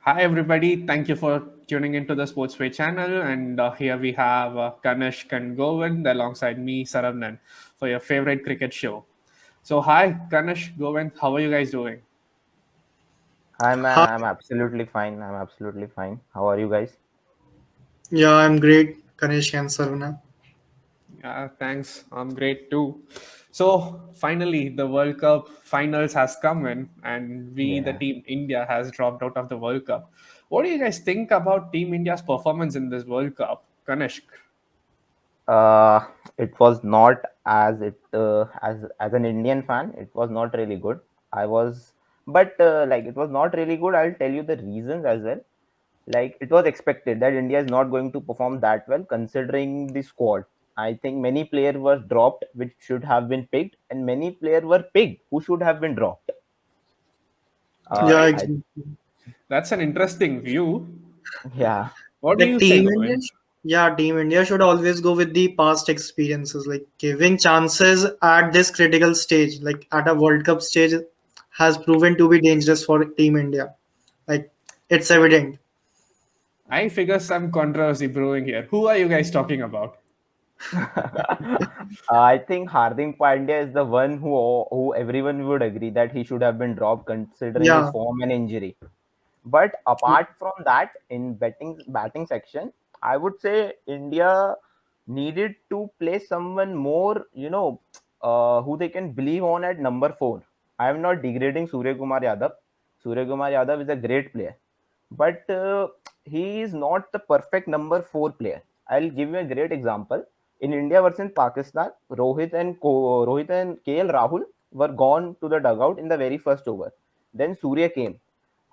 Hi, everybody. Thank you for tuning into the Sportsway channel. And here we have Kanisk and Govind alongside me, Sarvanan, for your favorite cricket show. So, hi, Kanish, Govind. How are you guys doing? Hi man, Hi, I'm absolutely fine. I'm absolutely fine. How are you guys? yeah, I'm great, Kanish and Sarvanan. Yeah, thanks. I'm great too. So, finally, the World Cup finals has come in, and we, the Yeah. team India, has dropped out of the World Cup. What do you guys think about Team India's performance in this World Cup, Kanishk? Uh, it was not as an Indian fan, it was not really good. I was, but like it was not really good. I'll tell you the reasons as well. Like it was expected that India is not going to perform that well considering the squad. I think many players were dropped which should have been picked, and many players were picked who should have been dropped. All Yeah, right. I That's an interesting view. yeah. What do like you say, Team India, Govind? Team India should always go with the past experiences, like giving chances at this critical stage, like at a World Cup stage, has proven to be dangerous for Team India. Like it's evident. I figure some controversy brewing here. Who are you guys talking about? I think Hardik Pandya is the one who everyone would agree that he should have been dropped considering his Yeah, form and injury. But apart from that, in batting section, I would say India needed to play someone more, who they can believe on at number four. I am not degrading Surya Kumar Yadav. Surya Kumar Yadav is a great player, but he is not the perfect number four player. I'll give you a great example. In India versus Pakistan, Rohit and KL Rahul were gone to the dugout in the very first over. Then Surya came.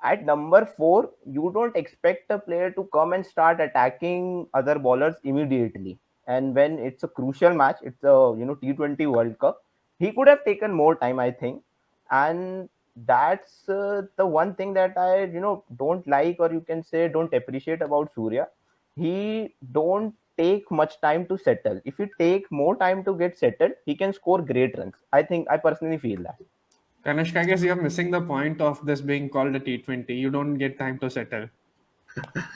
At number four, you don't expect a player to come and start attacking other bowlers immediately. And when it's a crucial match, it's a T20 World Cup. He could have taken more time, I think, and that's the one thing that I don't like, or you can say don't appreciate about Surya. He don't take much time to settle. If he take more time to get settled, he can score great runs. I personally feel that. Kanishk, I guess you're missing the point of this being called a T20. You don't get time to settle.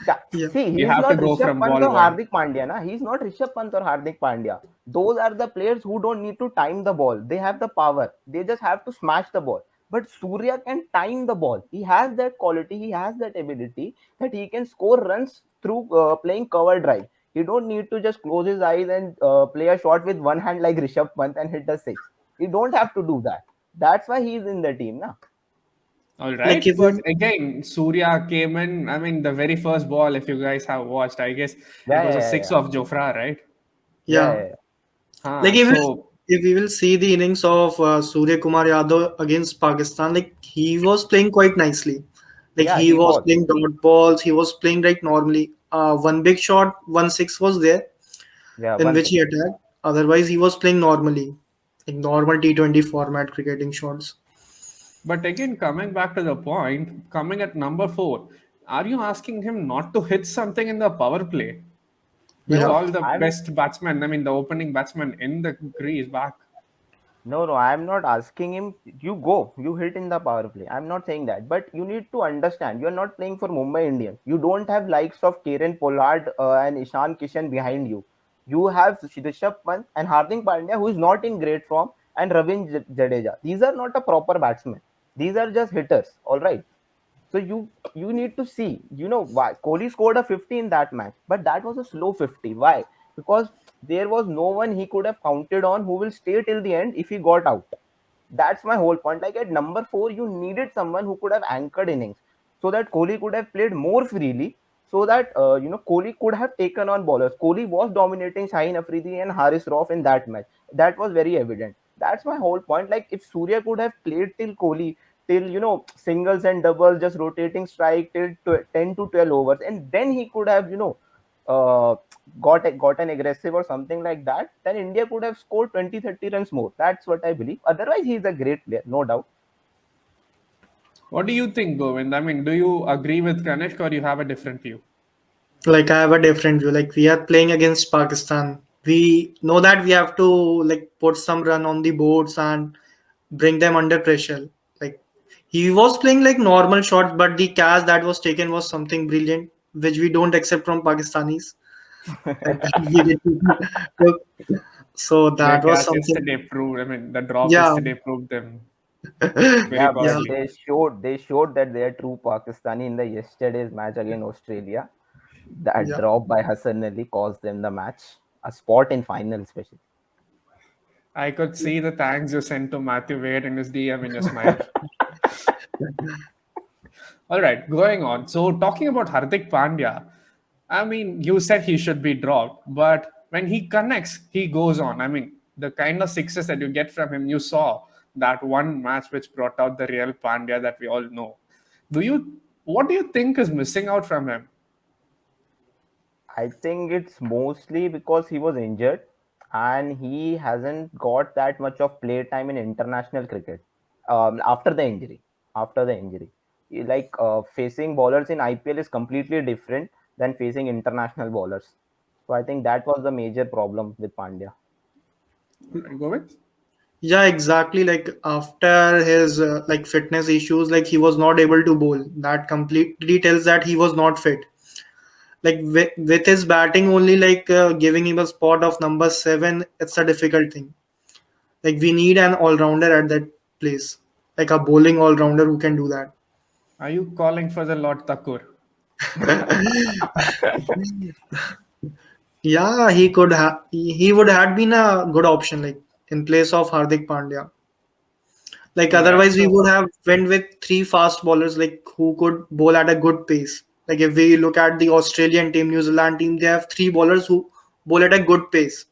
Yeah. yeah, See, You he is have to not go Rishabh from Pant ball or one. Hardik Pandya. Na? He's not Rishabh Pant or Hardik Pandya. Those are the players who don't need to time the ball. They have the power. They just have to smash the ball. But Surya can time the ball. He has that quality. He has that ability that he can score runs through playing cover drive. He don't need to just close his eyes and play a shot with one hand like Rishabh Pant and hit the six. He don't have to do that. That's why he's in the team. Na? All like right. if But you, again, Surya came in. I mean, the very first ball, if you guys have watched, I guess it Yeah, was yeah, a yeah, six yeah. of Jofra, right? Yeah, yeah, yeah, yeah. like So, if we will see the innings of Surya Kumar Yadav against Pakistan, like he was playing quite nicely. Like Yeah, he he was was. playing dot balls. He was playing right normally. One big shot, one six was there Yeah, in one which he six. attacked. Otherwise, he was playing normally, like normal T20 format cricketing shots. but again, coming back to the point, coming at number four, are you asking him not to hit something in the power play with Yeah, No, all the I'm best batsmen? I mean, the opening batsman in the crease back. no, I'm not asking him. You go, you hit in the power play. I'm not saying that, but you need to understand. You're not playing for Mumbai Indians. You don't have likes of Kieran Pollard and Ishan Kishan behind you. You have Rishabh Pant and Hardik Pandya, who is not in great form, and Jadeja. These are not a proper batsman. These are just hitters. All right. So you need to see, why Kohli scored a 50 in that match, but that was a slow 50. Why? Because there was no one he could have counted on who will stay till the end if he got out. That's my whole point. Like at number four, you needed someone who could have anchored innings so that Kohli could have played more freely. So that Kohli could have taken on bowlers. Kohli was dominating Shaheen Afridi and Haris Rauf in that match. That was very evident. That's my whole point. Like if Surya could have played till Kohli, till singles and doubles, just rotating strike till 10 to 12 overs, and then he could have uh, gotten aggressive or something like that, then India could have scored 20-30 runs more. That's what I believe. Otherwise, he's a great player, no doubt. What do you think, Govind? I mean, do you agree with Kanishk or you have a different view? like I have a different view. Like we are playing against Pakistan. We know that we have to like put some run on the boards and bring them under pressure. Like He was playing like normal shots, but the catch that was taken was something brilliant, which we don't accept from Pakistanis. Like he did. So Their that was catch something. yesterday proved. I mean, the drop Yeah, yesterday proved them very Yeah, but costly. they showed that they are true Pakistani in the yesterday's match against Australia. That yeah. drop by Hassan Ali caused them the match, a spot in final, especially. I could see the thanks you sent to Matthew Wade in his DM in your smile. All right, going on. So, talking about Hardik Pandya, I mean, you said he should be dropped, but when he connects, he goes on. I mean, the kind of success that you get from him, you saw that one match which brought out the real Pandya that we all know. What do you think is missing out from him? I think it's mostly because he was injured and he hasn't got that much of play time in international cricket after the injury. After the injury, facing bowlers in IPL is completely different than facing international bowlers. So I think that was the major problem with Pandya. All right, go with. Yeah, exactly. Like after his like fitness issues, like he was not able to bowl. That completely tells that he was not fit. Like with his batting only, like giving him a spot of number seven, it's a difficult thing. Like we need an all rounder at that place, like a bowling all rounder who can do that. Are you calling for the Lord Thakur? Yeah, he could have. He would have been a good option, like in place of Hardik Pandya. Like All right, otherwise, we so would have went with three fast bowlers, like who could bowl at a good pace. Like if we look at the Australian team, New Zealand team, they have three bowlers who bowl at a good pace.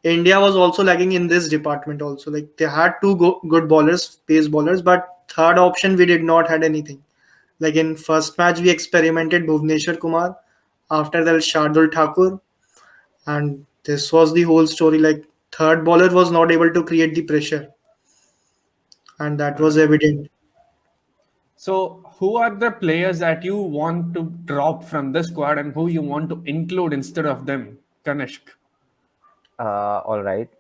India was also lagging in this department. Also, like they had two good bowlers, pace bowlers, but third option we did not had anything. Like in first match, we experimented Bhuvneshwar Kumar. After that, Shardul Thakur, and this was the whole story. Like third bowler was not able to create the pressure, and that all was right. evident. So, who are the players that you want to drop from this squad and who you want to include instead of them? Kanishk. All right.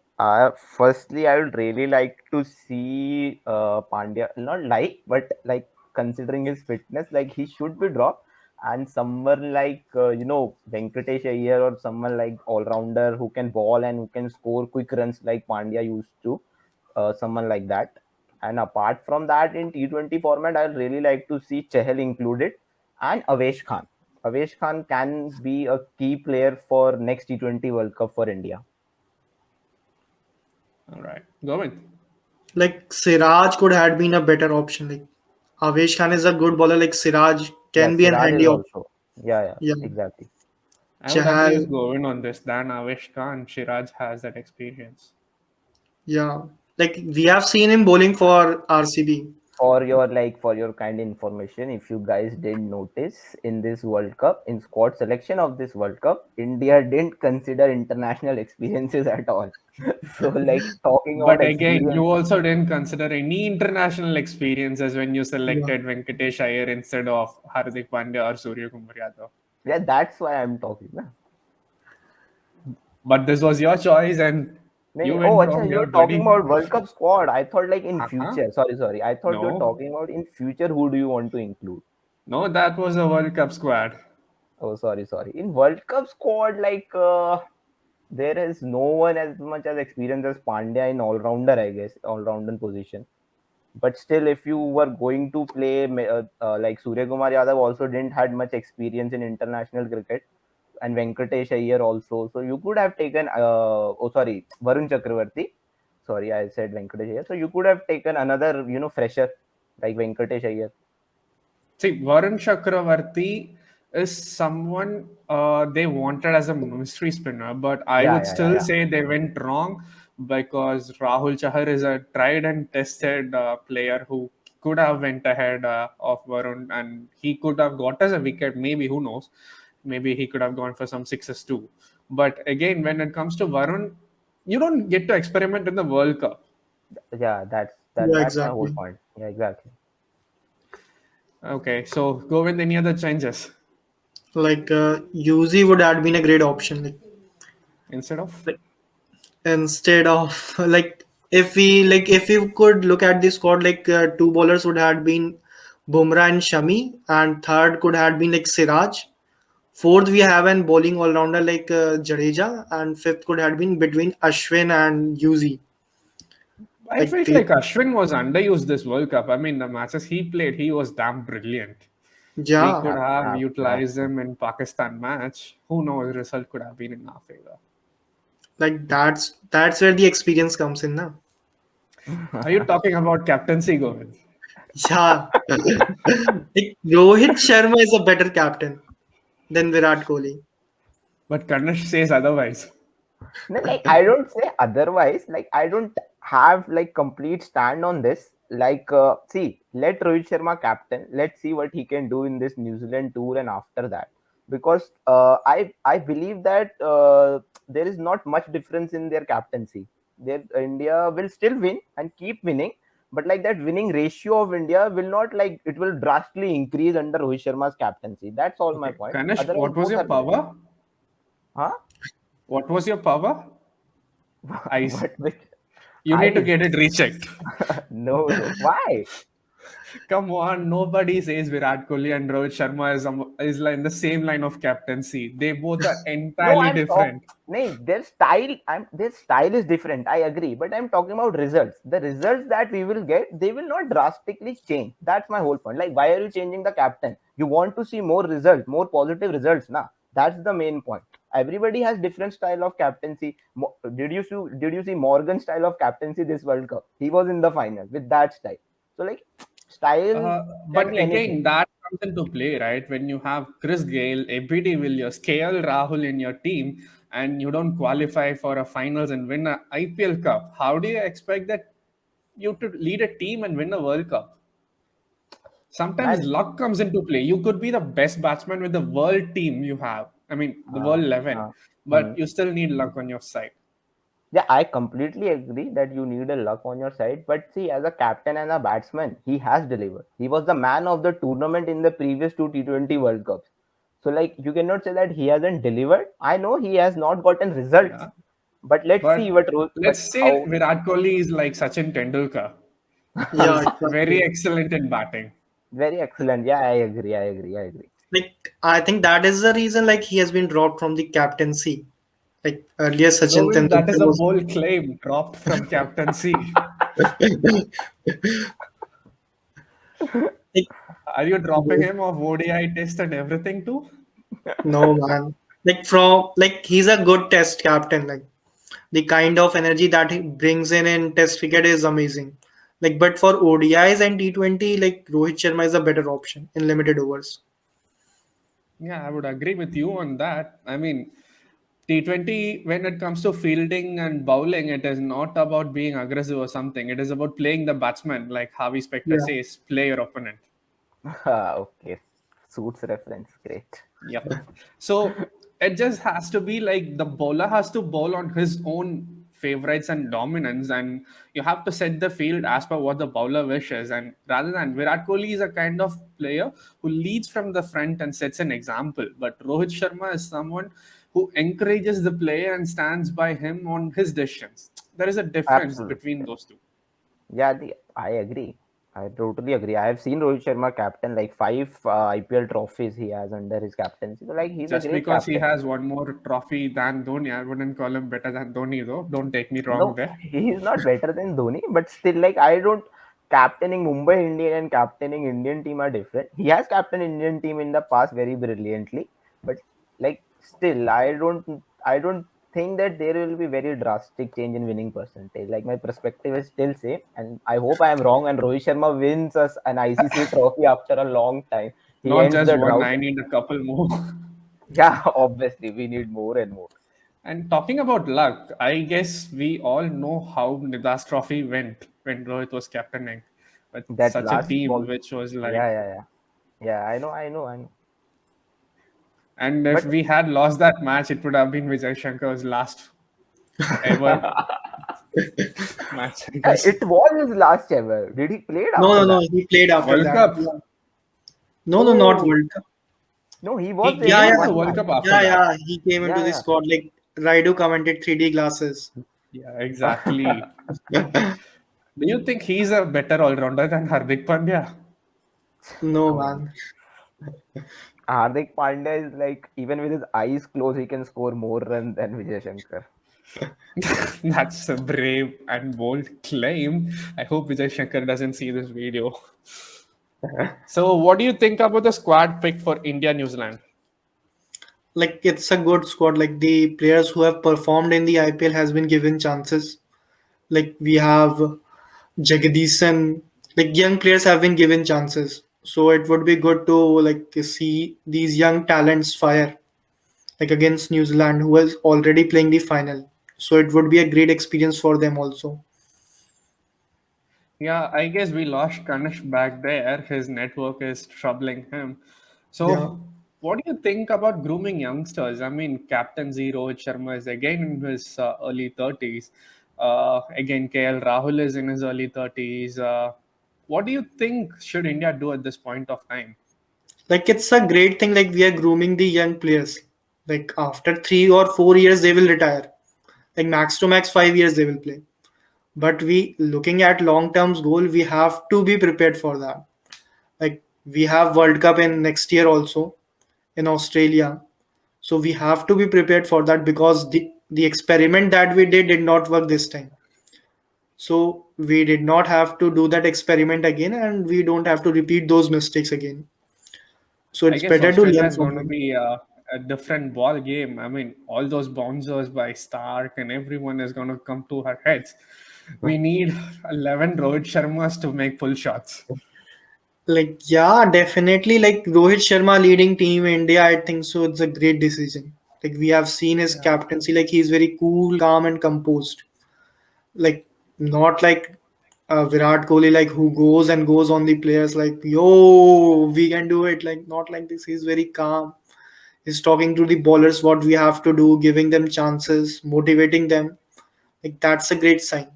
Firstly, I would really like to see Pandya, not like, but like considering his fitness, like he should be dropped. And someone like, Venkatesh Iyer or someone like all rounder who can ball and who can score quick runs like Pandya used to, someone like that. And apart from that, in T20 format, I'd really like to see Chahal included and Avesh Khan. Avesh Khan can be a key player for next T20 World Cup for India. All right. Govind. Like Siraj could have been a better option. Like Avesh Khan is a good bowler. Like Siraj Yeah, can be an Siraj is handy option. also. Yeah, Yeah, exactly. I would agree Chahal. with Govind on this. Dan Avesh Khan, Shiraj has that experience. Yeah, like we have seen him bowling for RCB. For your kind information, if you guys didn't notice, in this World Cup, in squad selection of this World Cup, India didn't consider international experiences at all. So, like talking about But again, you experience, also didn't consider any international experiences when you Yeah, selected Venkatesh Iyer instead of Hardik Pandya or Surya Kumar Yadav. yeah, that's why I'm talking. Na? But this was your choice and you Oh, went acha, wrong here, you're talking buddy. about World Cup squad. I thought like in Uh-huh. future. Sorry. I thought you're No, talking about in future. Who do you want to include? no, that was a World Cup squad. Oh, sorry. In World Cup squad, there is no one as much as experience as Pandya in all rounder, I guess, all rounder position. But still, if you were going to play like Surya Kumar Yadav also didn't had much experience in international cricket, and Venkatesh Iyer also. So you could have taken Varun Chakravarti. Sorry, I said Venkatesh Iyer. So you could have taken another fresher like Venkatesh Iyer. See, Varun Chakravarti is someone they wanted as a mystery spinner, but I would still Yeah. say they went wrong because Rahul Chahar is a tried and tested player who could have went ahead of Varun and he could have got us a wicket. Maybe who knows? Maybe he could have gone for some sixes too. But again, when it comes to Varun, you don't get to experiment in the World Cup. Yeah, yeah, that's my whole exactly. point. Yeah, exactly. Okay, so go with any other changes Like UZ would have been a great option. instead of. Like instead of like if we could look at the squad, two bowlers would have been Bumrah and Shami, and third could have been like Siraj. Fourth, we have an bowling all rounder like Jadeja, and fifth could have been between Ashwin and Yuzi. I Like felt they, like Ashwin was underused this World Cup. I mean, the matches he played, he was damn brilliant. We yeah, could have utilized Absolutely. him in Pakistan match. Who knows? Result could have been in our favor. like that's where the experience comes in now. Are you talking about captaincy, Govind? Yeah, like Rohit Sharma is a better captain than Virat Kohli. But Karnish says otherwise. No, like I don't say otherwise. Like I don't have like complete stand on this. Like, see, let Rohit Sharma captain. Let's see what he can do in this New Zealand tour and after that. Because I believe that there is not much difference in their captaincy. Their India will still win and keep winning, but like that winning ratio of India will not, like, it will drastically increase under Rohit Sharma's captaincy. That's all my Okay, point. Karnish, Otherwise, what was both your are great. power? Huh? What was your power? Ice. What with You need to eyes? get it rechecked. No, no. Why? Come on, nobody says Virat Kohli and Rohit Sharma is like in the same line of captaincy. They both are No, entirely I'm talking. different. No, their style is different. I agree, but I'm talking about results. The results that we will get, they will not drastically change. That's my whole point. Like, why are you changing the captain? You want to see more results, more positive results, nah. That's the main point. Everybody has different style of captaincy. Did you see Morgan's style of captaincy this World Cup? He was in the final with that style. So like, style can But be anything. again, that comes into play, right? When you have Chris Gale, ABD Villiers, KL Rahul in your team, and you don't qualify for a finals and win a IPL Cup, how do you expect that you to lead a team and win a World Cup? Sometimes Man, luck comes into play. You could be the best batsman with the world team you have. I mean, the uh, world 11, uh, but hmm. you still need luck on your side. Yeah, I completely agree that you need a luck on your side. But see, as a captain and a batsman, he has delivered. He was the man of the tournament in the previous two T20 World Cups. So, like, you cannot say that he hasn't delivered. I know he has not gotten results, Yeah. but let's see But but let's say how. Virat Kohli is like Sachin Tendulkar. Yeah, He's very exactly. excellent in batting. Very excellent. Yeah, I agree. I agree. I agree. I think that is the reason he has been dropped from the captaincy. Like earlier, Sachin Govind, that Tendulkar is a was. bold claim, dropped from captaincy. Like, Are you dropping him of ODI test and everything too? no man. He's a good test captain. Like the kind of energy that he brings in test cricket is amazing. But for ODIs and T20, Rohit Sharma is a better option in limited overs. Yeah, I would agree with you on that. I mean, T20, when it comes to fielding and bowling, it is not about being aggressive or something. It is about playing the batsman, like Harvey Specter Yeah. says, play your opponent. Okay. Suits reference. Great. Yep. So it just has to be like the bowler has to bowl on his own favorites and dominance, and you have to set the field as per what the bowler wishes. And rather than Virat Kohli is a kind of player who leads from the front and sets an example, but Rohit Sharma is someone who encourages the player and stands by him on his decisions. There is a difference between Absolutely. those two. Yeah, I agree. I totally agree. I have seen Rohit Sharma captain like five IPL trophies he has under his captaincy. So, like, he's a Just great because he captain. has one more trophy than Dhoni, I wouldn't call him better than Dhoni, though. Don't take me wrong No, there. he is not better than Dhoni, but still, like, I don't. Captaining Mumbai Indian and captaining Indian team are different. He has captained Indian team in the past very brilliantly, but like, still, I don't think that there will be very drastic change in winning percentage. Like, my perspective is still same, and I hope I am wrong. And Rohit Sharma wins us an ICC trophy after a long time. He Not ends just the one, drought. I need a couple more. Yeah, obviously, we need more and more. And talking about luck, I guess we all know how Nidas Trophy went when Rohit was captaining with That such a last team, ball. which was like, Yeah, yeah, yeah. Yeah, I know. and if But we had lost that match, it would have been Vijay Shankar's last ever match, I guess. it was his last ever. Did he played No, after no, no. that? He played after World that. Cup. Yeah. No, no, not Oh World Cup. no, he was He there came Yeah, in into the yeah, one World match. Cup after yeah, that. yeah. He came into Yeah, the yeah. squad. Raidu commented 3D glasses. Yeah, exactly. Do you think he's a better all-rounder than Hardik Pandya? No, Come on. man. Hardik Pandya is like, even with his eyes closed, he can score more runs than Vijay Shankar. That's a brave and bold claim. I hope Vijay Shankar doesn't see this video. So, what do you think about the squad pick for India New Zealand? Like it's a good squad. Like the players who have performed in the IPL has been given chances. Like we have Jagadisan. Like young players have been given chances. So it would be good to like see these young talents fire like against New Zealand who is already playing the final. So it would be a great experience for them also. Yeah, I guess we lost Kanish back there. His network is troubling him. Yeah. So, what do you think about grooming youngsters? I mean, Captain Zero Rohit Sharma is again in his early 30s. Again, KL Rahul is in his early 30s. What do you think should India do at this point of time? Like it's a great thing like we are grooming the young players. Like after 3 or 4 years they will retire. Like max to max 5 years they will play. But we looking at long term goal, we have to be prepared for that. Like we have World Cup in next year also in Australia. So we have to be prepared for that because the experiment that we did not work this time. So we did not have to do that experiment again and we don't have to repeat those mistakes again. So I it's guess better to Australia learn is from going to them. be a different ball game. I mean, all those bouncers by Stark and everyone is going to come to our heads. We need 11 Rohit Sharmas to make pull shots. Like yeah, definitely like Rohit Sharma leading team India, I think so it's a great decision. Like we have seen his Yeah. captaincy, like he's very cool, calm and composed. Like not like Virat Kohli, like who goes and goes on the players like, yo, we can do it. Like not like this. He's very calm. He's talking to the bowlers what we have to do, giving them chances, motivating them. Like that's a great sign.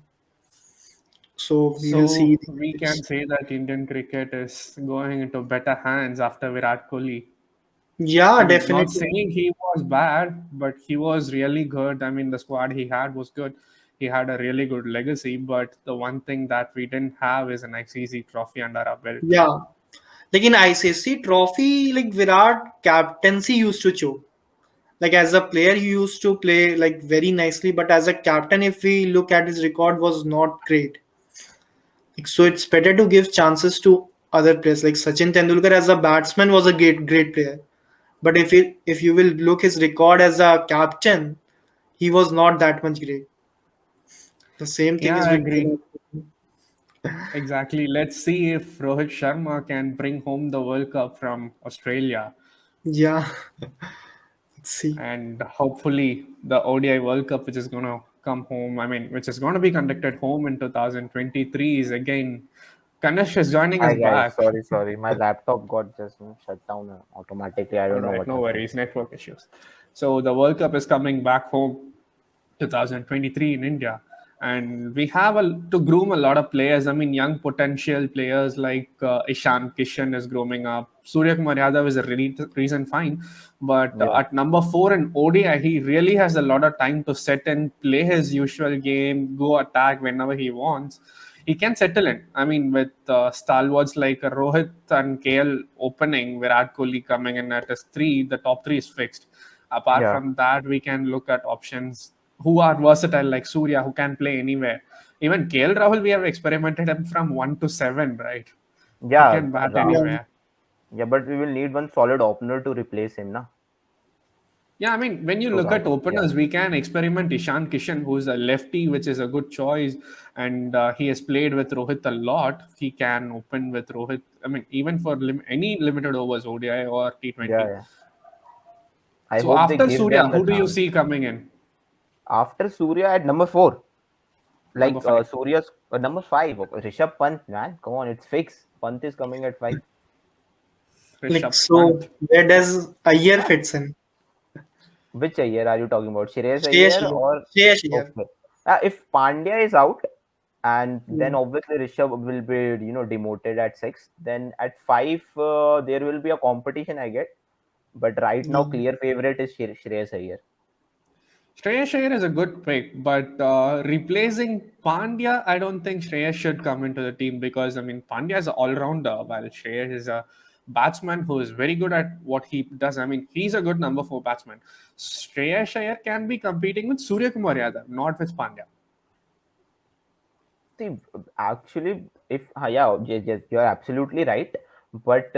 So we will see So the we can benefits. say that Indian cricket is going into better hands after Virat Kohli. I Yeah, mean, not definitely. saying he was bad, but he was really good. I mean, the squad he had was good. He had a really good legacy, but the one thing that we didn't have is an ICC trophy under our belt. Yeah. Like in ICC trophy, like Virat captaincy used to choke. Like as a player, he used to play like very nicely, but as a captain, if we look at his record, was not great. Like, so it's better to give chances to other players. Like Sachin Tendulkar as a batsman was a great player, but if you will look his record as a captain, he was not that much great. The same thing Yeah, is I with agree. Virat. Exactly. Let's see if Rohit Sharma can bring home the World Cup from Australia. Yeah, let's see. And hopefully the ODI World Cup, which is going to come home, I mean, which is going to be conducted home in 2023, is again. Kanish is joining us Hi guys, back. sorry. My laptop got just shut down automatically. I All don't know right, what no happened. worries, network issues. So the World Cup is coming back home 2023 in India. And we have to groom a lot of players. I mean, young potential players like Ishan Kishan is grooming up. Surya Kumar Yadav is a really recent find. But Yeah, at number 4 in ODI, he really has a lot of time to set and play his usual game, go attack whenever he wants. He can settle in. I mean, with stalwarts like Rohit and KL opening, Virat Kohli coming in at his 3, the top 3 is fixed. Apart yeah, from that, we can look at options who are versatile like Surya, who can play anywhere. Even KL Rahul, we have experimented him from 1 to 7, right? He yeah. can bat Yeah, Rahul. anywhere. Yeah, but we will need one solid opener to replace him, na? Yeah, I mean, when you So look at Rahul, yeah, openers, we can experiment Ishan Kishan, who's a lefty, which is a good choice. And he has played with Rohit a lot. He can open with Rohit. I mean, even for any limited overs, ODI or yeah, T20. yeah. I So hope they after give Surya, them the who do you chance. see coming in? After Surya at number 4, Number like 5, Surya's number 5, Rishabh Pant, man, come on, it's fixed. Pant is coming at 5. like Rishabh so Pant. where does a year fits in? Which Iyer are you talking about? Shreyas Shreyas Iyer Iyer. or Shreyas Iyer. okay? If Pandya is out, and then Yeah. obviously Rishabh will be demoted at 6. Then at 5, there will be a competition, I get. But right now, Yeah. clear favorite is Shreyas Iyer. Shreyas Iyer is a good pick, but replacing Pandya, I don't think Shreyas should come into the team because I mean Pandya is an all-rounder, while Shreyas is a batsman who is very good at what he does. I mean he's a good number four batsman. Shreyas Iyer can be competing with Surya Kumar Yadav, not with Pandya. See, actually, if yeah, yes, yes, you're absolutely right. But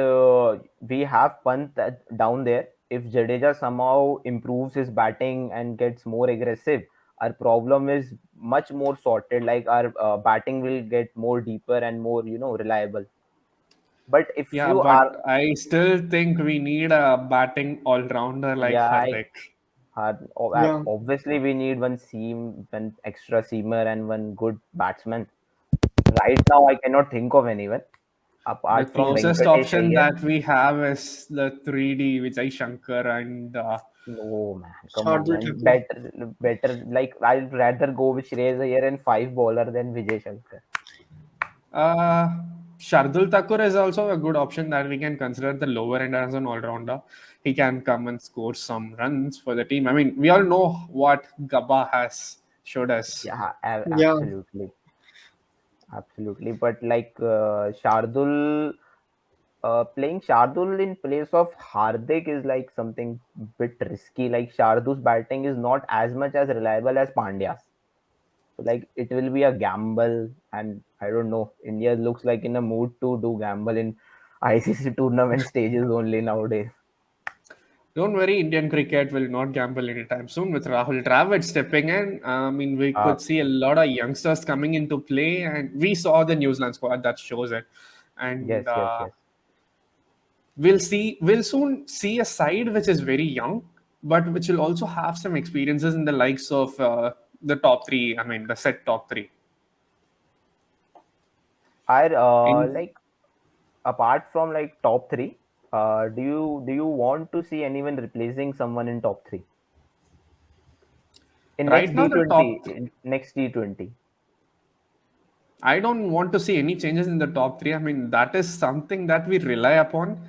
we have Pant down there. If Jadeja somehow improves his batting and gets more aggressive, our problem is much more sorted. Like our batting will get more deeper and more, reliable. But if Yeah, you are, but I still think we need a batting all-rounder like yeah, Hardik. Yeah, obviously we need one extra seamer and one good batsman. Right now, I cannot think of anyone The apart from closest Venkatesh option Iyer. that we have is the 3D Vijay Shankar and No man, come on Shardul man. Thakur. Better. Like I'd rather go with Shreyas Iyer and five bowler than Vijay Shankar. Uh, Shardul Thakur is also a good option that we can consider the lower end as an all-rounder. He can come and score some runs for the team. I mean, we all know what Gabba has showed us. Yeah, Yeah, absolutely, absolutely. But like Shardul, playing Shardul in place of Hardik is like something bit risky. Like Shardul's batting is not as much as reliable as Pandya's. So like it will be a gamble, and I don't know. India looks like in a mood to do gamble in ICC tournament stages only nowadays. Don't worry, Indian cricket will not gamble anytime soon with Rahul Dravid stepping in. I mean, we Uh, could see a lot of youngsters coming into play, and we saw the New Zealand squad that shows it. And yes, yes, yes. we'll soon see a side which is very young, but which will also have some experiences in the likes of the top three. I mean, the set top three. I In like apart from like top three. Do you want to see anyone replacing someone in top three in right next now, D the twenty top in next T20? I don't want to see any changes in the top three. I mean, that is something that we rely upon,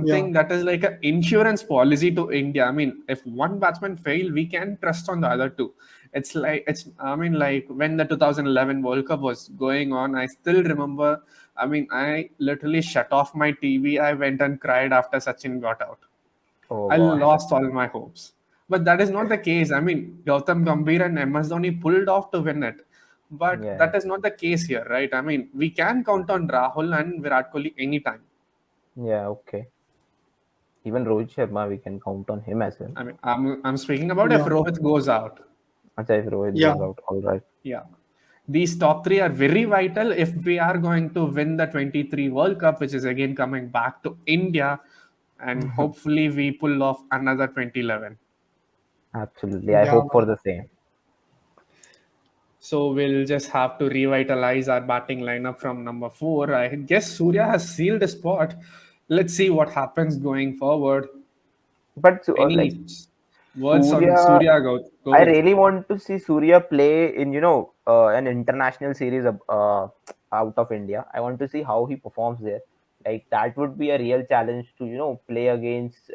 yeah, something that is like an insurance policy to India. I mean, if one batsman fail, we can trust on the other two. I mean, like when the 2011 World Cup was going on, I still remember. I mean, I literally shut off my TV. I went and cried after Sachin got out. Oh I God. lost all my hopes. But that is not the case. I mean, Gautam Gambhir and MS Dhoni pulled off to win it. But Yeah, that is not the case here, right? I mean, we can count on Rahul and Virat Kohli anytime. yeah, okay. Even Rohit Sharma, we can count on him as well. I mean, I'm speaking about if yeah, Rohit goes out. Acha, if Rohit yeah. goes out, all right. Yeah. These top three are very vital if we are going to win the 23 World Cup, which is again coming back to India. And hopefully we pull off another 2011. Absolutely. I Yeah, hope for man. the same. So we'll just have to revitalize our batting lineup from number four. I guess Surya has sealed a spot. Let's see what happens going forward. But like Any words on Surya, Surya I Govind? really want to see Surya play in an international series out of India. I want to see how he performs there. Like that would be a real challenge to play against.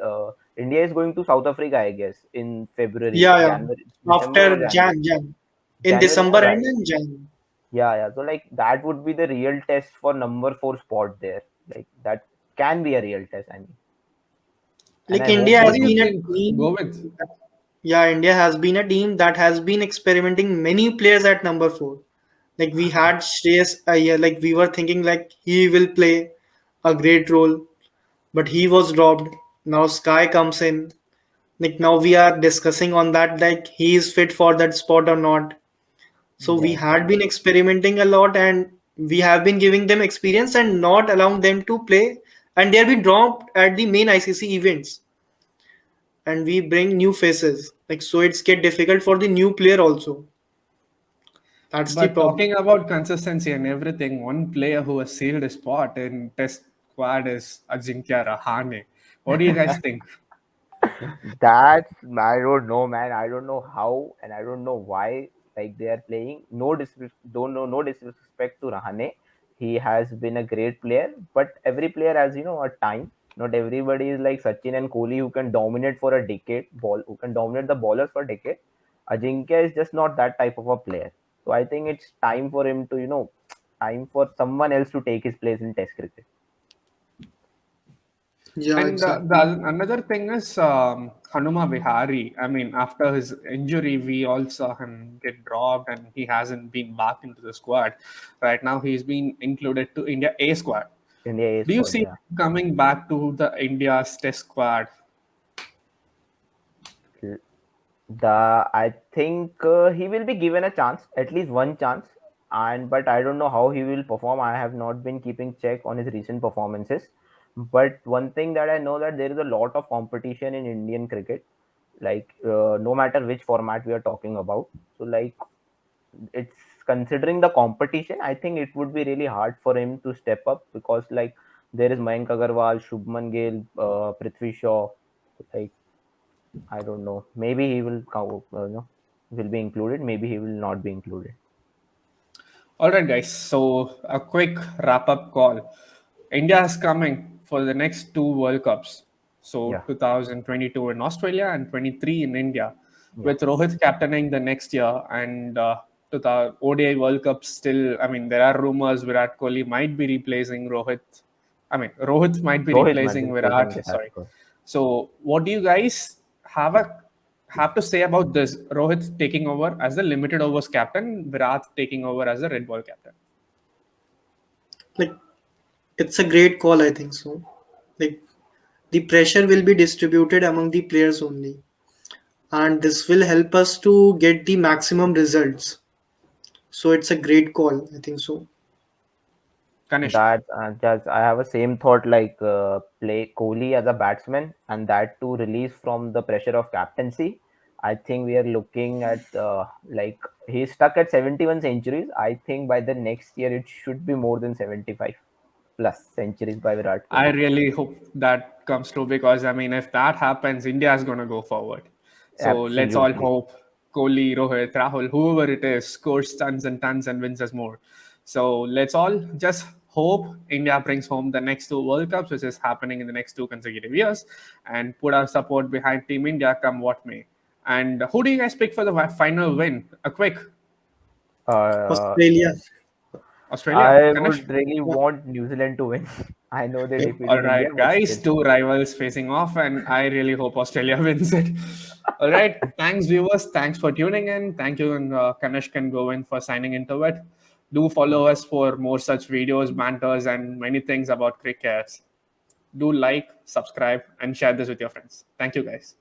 India is going to South Africa, I guess, in February, Yeah, yeah. January, December or After January, in January December or end January. and Jan. Yeah, yeah. So like that would be the real test for number four spot there. Like that can be a real test. I mean, and Like I hope India What they has do you been do. a think, team. Govind? Yeah, India has been a team that has been experimenting many players at number four. Like we had Shreyas Iyer, like we were thinking like he will play a great role, but he was dropped. Now Sky comes in. Like now we are discussing on that like he is fit for that spot or not. So we Yes, had been experimenting a lot and we have been giving them experience and not allowing them to play, and they have been dropped at the main ICC events, and we bring new faces. Like so it's get difficult for the new player also. That's the But problem. talking about consistency and everything, one player who has sealed a spot in Test squad is Ajinkya Rahane. What do you guys think? that's I don't know, man. I don't know how and I don't know why. Like they are playing. No disrespect to Rahane. He has been a great player, but every player has a time. Not everybody is like Sachin and Kohli who can dominate for a decade. Who can dominate the bowlers for a decade. Ajinkya is just not that type of a player. So I think it's time for him to, time for someone else to take his place in Test cricket. Yeah, And exactly. another thing is Hanuma Vihari. I mean, after his injury, we all saw him get dropped, and he hasn't been back into the squad. Right now, he's been included to India A squad. India A Do you squad, see yeah. him coming back to the India's Test squad? I think he will be given a chance, at least one chance, and but I don't know how he will perform. I have not been keeping check on his recent performances. But one thing that I know that there is a lot of competition in Indian cricket, like no matter which format we are talking about. So like it's considering the competition, I think it would be really hard for him to step up because like there is Mayank Agarwal, Shubman Gill, Prithvi Shaw, like I don't know. Maybe he will will be included. Maybe he will not be included. All right, guys. So a quick wrap-up call. India is coming for the next two World Cups. So Yeah, 2022 in Australia and 23 in India, yeah. with Rohit captaining the next year. And to the ODI World Cup still, I mean, there are rumors Virat Kohli might be replacing Rohit. I mean, Rohit might be Rohit might be replacing replacing Virat. Virat Sorry. Kohli. So, what do you guys have to say about this? Rohit taking over as the limited overs captain, Virat taking over as the red ball captain. Like, it's a great call, I think so. Like, the pressure will be distributed among the players only, and this will help us to get the maximum results. So it's a great call, I think so. Kanishk. That just I have a same thought like play Kohli as a batsman and that to release from the pressure of captaincy. I think we are looking at like he's stuck at 71 centuries. I think by the next year it should be more than 75 plus centuries by Virat I Kohli. really hope that comes true because I mean, if that happens, India is going to go forward. So let's all Absolutely. hope Kohli, Rohit, Rahul, whoever it is, scores tons and wins us more. So let's all just hope India brings home the next two World Cups, which is happening in the next two consecutive years, and put our support behind Team India, come what may. And who do you guys pick for the final win? A quick Uh, Australia. Australia, I Kanish. would really Yeah. want New Zealand to win. I know they All defeated India, right, but guys, still. two rivals facing off, and I really hope Australia wins it. All right, thanks, viewers. Thanks for tuning in. Thank you, and Kanish and Govind for signing into it. Do follow us for more such videos, banters, and many things about cricket. Do like, subscribe, and share this with your friends. Thank you, guys.